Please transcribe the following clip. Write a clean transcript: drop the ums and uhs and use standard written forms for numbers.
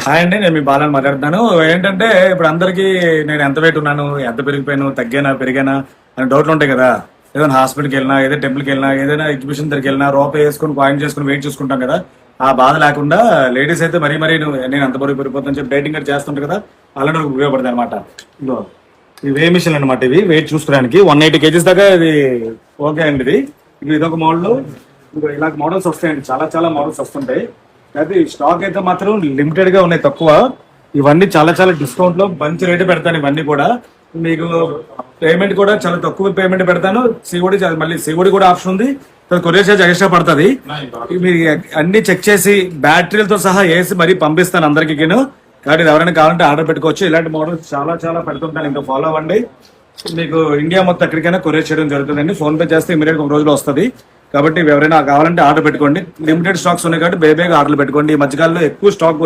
Hi అండి, నేను మీ బాలని మాట్లాడుతున్నాను. ఏంటంటే ఇప్పుడు అందరికి నేను ఎంత వెయిట్ ఉన్నాను, ఎంత పెరిగిపోయాను, తగ్గానా పెరిగానా అని డౌట్లు ఉంటాయి కదా. ఏదైనా హాస్పిటల్కి వెళ్ళినా, ఏదైనా టెంపుల్కి వెళ్ళినా, ఏదైనా ఎగ్జిబిషన్ దగ్గరికి వెళ్ళినా రూపాయి వేసుకుని కాయిన్ చేసుకుని వెయిట్ చూసుకుంటాం కదా. ఆ బాధ లేకుండా లేడీస్ అయితే మరీ నేను అంత బరువు పెరిగిపోతుందని చెప్పి డైటింగ్ అది చేస్తుంటారు కదా. అలానే నాకు ఉపయోగపడుతుంది అనమాట. ఇదో ఈ వే మిషన్ అనమాట. ఇవి వెయిట్ చూసుకోవడానికి 180 kgs దాకా ఇది ఓకే అండి. ఇది ఇదొక మోడల్. ఇలాంటి మోడల్స్ వస్తాయండి, చాలా చాలా మోడల్స్ వస్తుంటాయి. అయితే ఈ స్టాక్ అయితే మాత్రం లిమిటెడ్ గా ఉన్నాయి, తక్కువ. ఇవన్నీ చాలా చాలా డిస్కౌంట్ లో మంచి రేటు పెడతాను. ఇవన్నీ కూడా మీకు పేమెంట్ కూడా చాలా తక్కువ పేమెంట్ పెడతాను. సిఓడి మళ్ళీ సిఓడి కూడా ఆప్షన్ ఉంది. కొరియర్ చార్జ్ ఎక్స్ట్రా పడుతుంది. మీరు అన్ని చెక్ చేసి బ్యాటరీలతో సహా వేసి మరీ పంపిస్తాను అందరికీ. కాబట్టి ఎవరైనా కావాలంటే ఆర్డర్ పెట్టుకోవచ్చు. ఇలాంటి మోడల్స్ చాలా చాలా పెడుతుంటాను, ఇంకా ఫాలో అవ్వండి. మీకు ఇండియా మొత్తం ఎక్కడికైనా కొరియర్ చేయడం జరుగుతుందండి. ఫోన్ పే చేస్తే ఇమీడియట్ ఒక రోజులో వస్తుంది. కాబట్టి ఎవరైనా కావాలంటే ఆర్డర్ పెట్టుకోండి. లిమిటెడ్ స్టాక్స్ ఉన్నాయి కాబట్టి బేబీగా ఆర్డర్లు పెట్టుకోండి. ఈ మధ్యకాలంలో ఎక్కువ స్టాక్